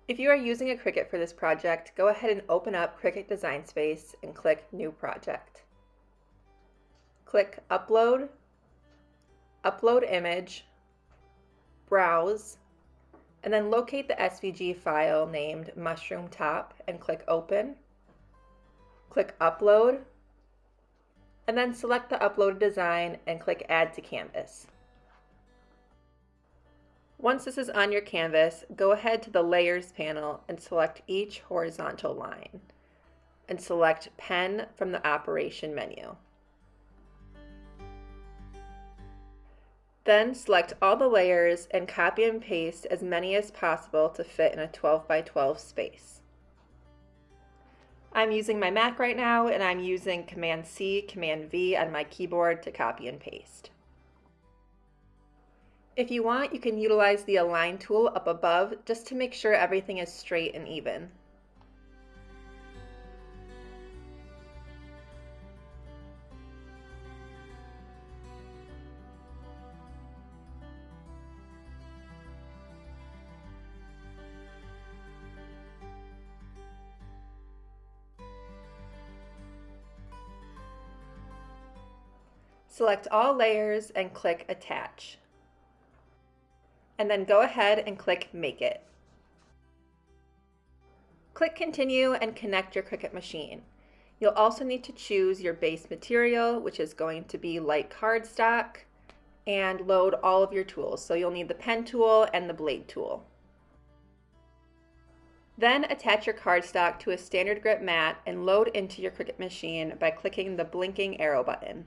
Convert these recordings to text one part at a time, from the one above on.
If you are using a Cricut for this project, go ahead and open up Cricut Design Space and click New Project. Click Upload, Upload Image, Browse, and then locate the SVG file named Mushroom Top and click Open. Click Upload, and then select the uploaded design and click Add to Canvas. Once this is on your canvas, go ahead to the Layers panel and select each horizontal line, and select Pen from the Operation menu. Then select all the layers and copy and paste as many as possible to fit in a 12 by 12 space. I'm using my Mac right now, and I'm using Command-C, Command-V on my keyboard to copy and paste. If you want, you can utilize the Align tool up above just to make sure everything is straight and even. Select all layers and click Attach. And then go ahead and click Make It. Click Continue and connect your Cricut machine. You'll also need to choose your base material, which is going to be light cardstock, and load all of your tools. So you'll need the pen tool and the blade tool. Then attach your cardstock to a standard grip mat and load into your Cricut machine by clicking the blinking arrow button.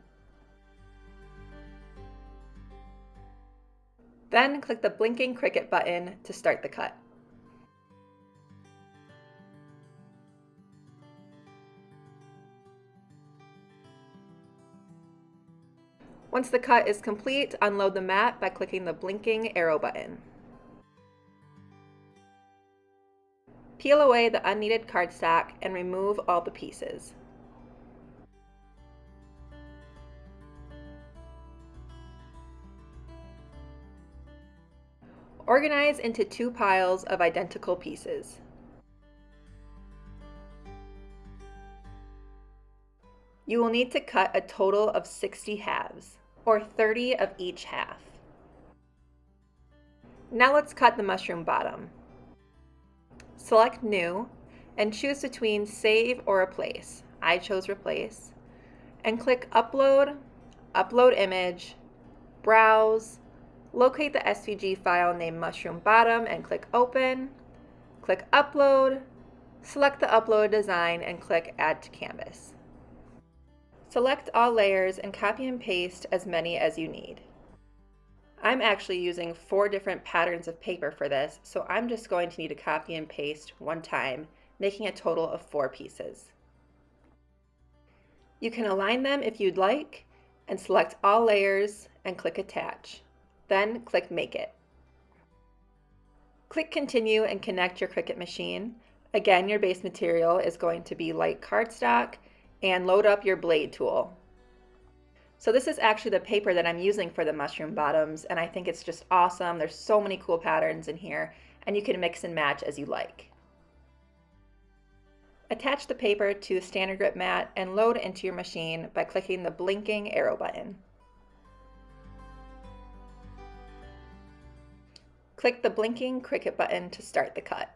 Then click the blinking Cricut button to start the cut. Once the cut is complete, unload the mat by clicking the blinking arrow button. Peel away the unneeded cardstock and remove all the pieces. Organize into 2 piles of identical pieces. You will need to cut a total of 60 halves, or 30 of each half. Now let's cut the mushroom bottom. Select New and choose between Save or Replace. I chose Replace. And click Upload, Upload Image, Browse, locate the SVG file named Mushroom Bottom and click Open. Click Upload, select the upload design and click Add to Canvas. Select all layers and copy and paste as many as you need. I'm actually using 4 different patterns of paper for this, so I'm just going to need to copy and paste 1 time, making a total of 4 pieces. You can align them if you'd like, and select all layers and click Attach. Then click Make It. Click Continue and connect your Cricut machine. Again, your base material is going to be light cardstock, and load up your blade tool. So this is actually the paper that I'm using for the mushroom bottoms, and I think it's just awesome. There's so many cool patterns in here, and you can mix and match as you like. Attach the paper to the standard grip mat and load into your machine by clicking the blinking arrow button. Click the blinking Cricut button to start the cut.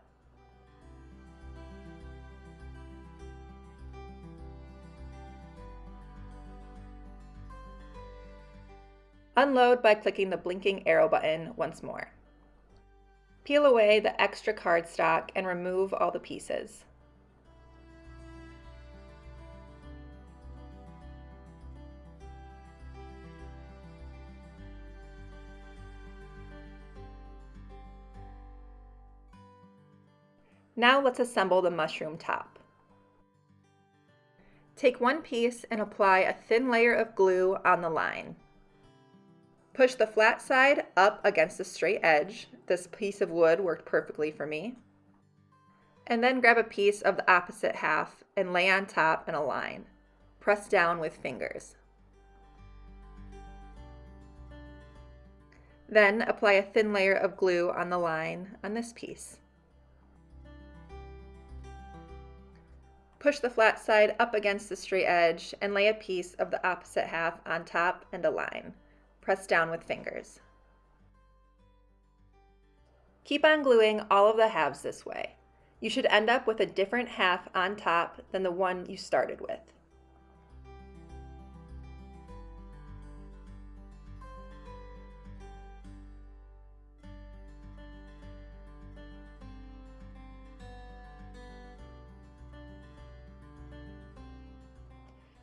Unload by clicking the blinking arrow button once more. Peel away the extra cardstock and remove all the pieces. Now let's assemble the mushroom top. Take 1 piece and apply a thin layer of glue on the line. Push the flat side up against the straight edge. This piece of wood worked perfectly for me. And then grab a piece of the opposite half and lay on top in a line. Press down with fingers. Then apply a thin layer of glue on the line on this piece. Push the flat side up against the straight edge and lay a piece of the opposite half on top and align. Press down with fingers. Keep on gluing all of the halves this way. You should end up with a different half on top than the one you started with.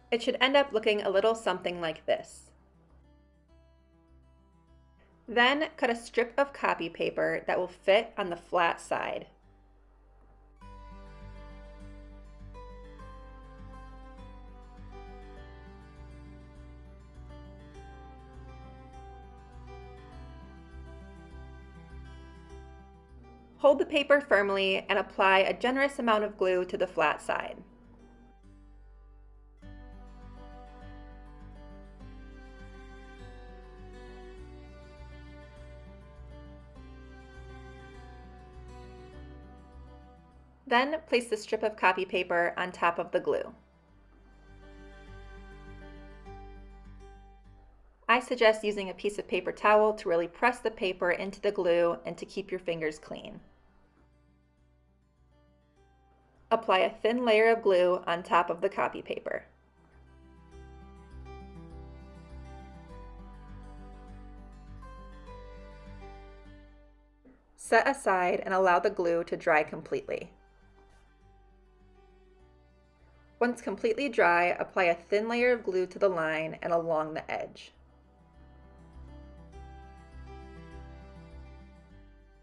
It should end up looking a little something like this. Then cut a strip of copy paper that will fit on the flat side. Hold the paper firmly and apply a generous amount of glue to the flat side. Then place the strip of copy paper on top of the glue. I suggest using a piece of paper towel to really press the paper into the glue and to keep your fingers clean. Apply a thin layer of glue on top of the copy paper. Set aside and allow the glue to dry completely. Once completely dry, apply a thin layer of glue to the line and along the edge.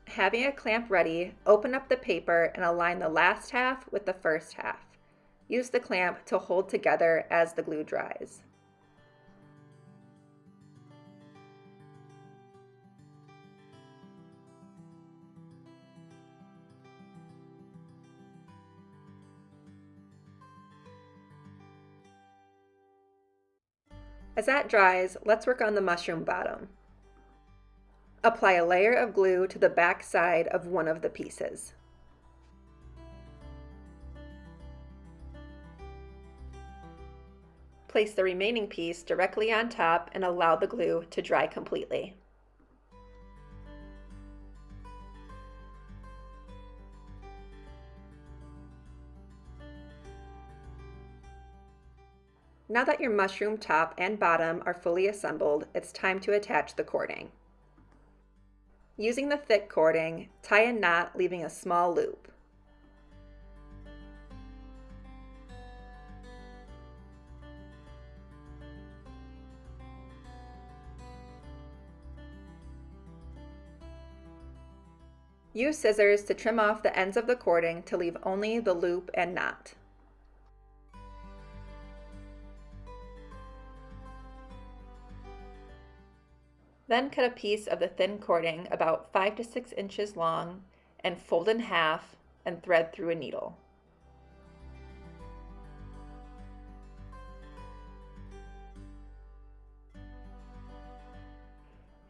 Having a clamp ready, open up the paper and align the last half with the first half. Use the clamp to hold together as the glue dries. As that dries, let's work on the mushroom bottom. Apply a layer of glue to the back side of one of the pieces. Place the remaining piece directly on top and allow the glue to dry completely. Now that your mushroom top and bottom are fully assembled, it's time to attach the cording. Using the thick cording, tie a knot leaving a small loop. Use scissors to trim off the ends of the cording to leave only the loop and knot. Then cut a piece of the thin cording about 5 to 6 inches long and fold in half and thread through a needle.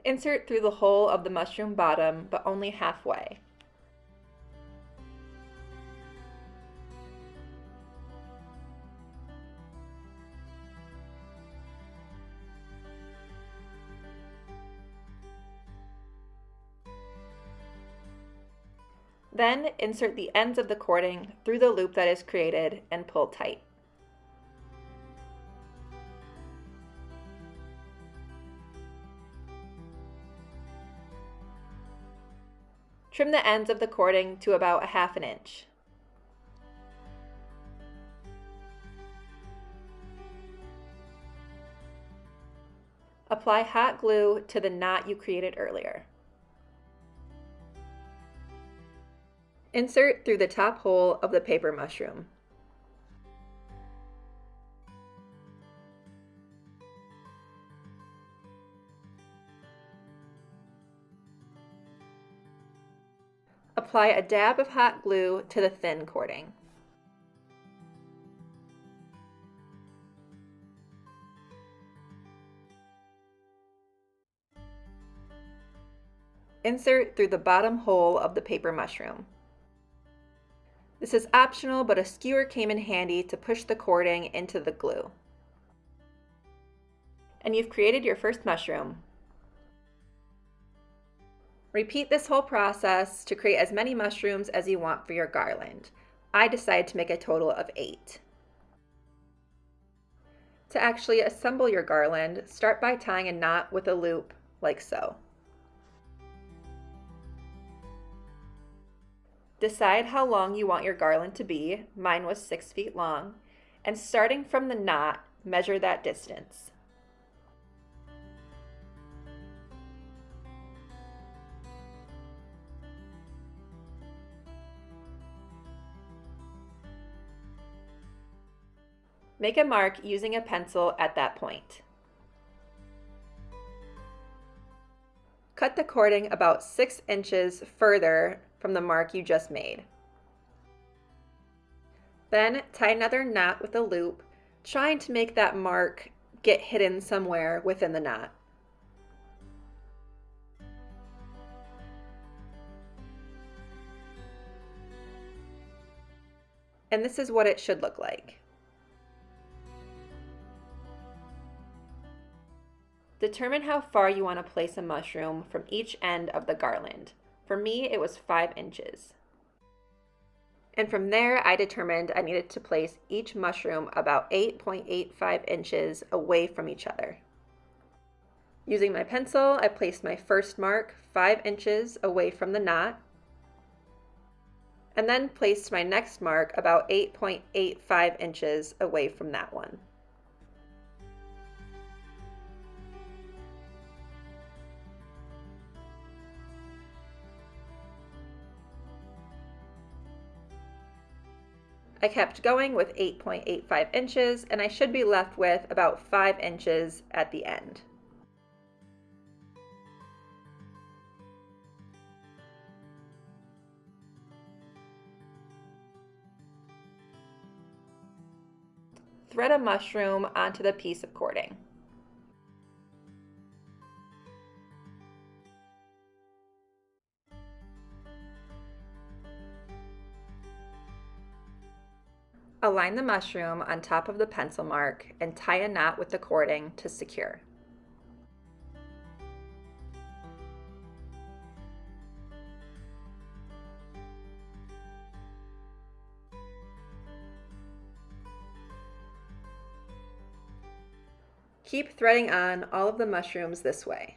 Insert through the hole of the mushroom bottom, but only halfway. Then insert the ends of the cording through the loop that is created and pull tight. Trim the ends of the cording to about 1/2 inch. Apply hot glue to the knot you created earlier. Insert through the top hole of the paper mushroom. Apply a dab of hot glue to the thin cording. Insert through the bottom hole of the paper mushroom. This is optional, but a skewer came in handy to push the cording into the glue. And you've created your first mushroom. Repeat this whole process to create as many mushrooms as you want for your garland. I decided to make a total of 8. To actually assemble your garland, start by tying a knot with a loop like so. Decide how long you want your garland to be. Mine was 6 feet long. And starting from the knot, measure that distance. Make a mark using a pencil at that point. Cut the cording about 6 inches further from the mark you just made. Then tie another knot with a loop, trying to make that mark get hidden somewhere within the knot. And this is what it should look like. Determine how far you want to place a mushroom from each end of the garland. For me, it was 5 inches. And from there, I determined I needed to place each mushroom about 8.85 inches away from each other. Using my pencil, I placed my first mark 5 inches away from the knot, and then placed my next mark about 8.85 inches away from that one. I kept going with 8.85 inches, and I should be left with about 5 inches at the end. Thread a mushroom onto the piece of cording. Align the mushroom on top of the pencil mark and tie a knot with the cording to secure. Keep threading on all of the mushrooms this way.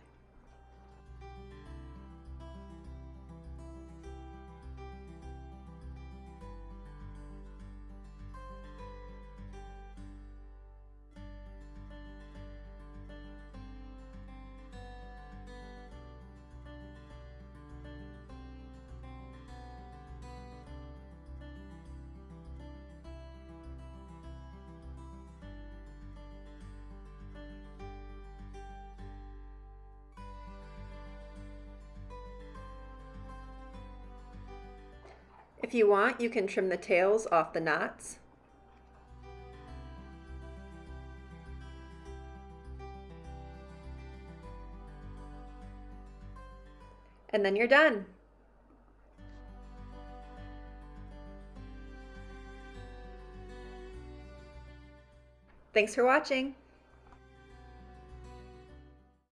If you want, you can trim the tails off the knots. And then you're done. Thanks for watching.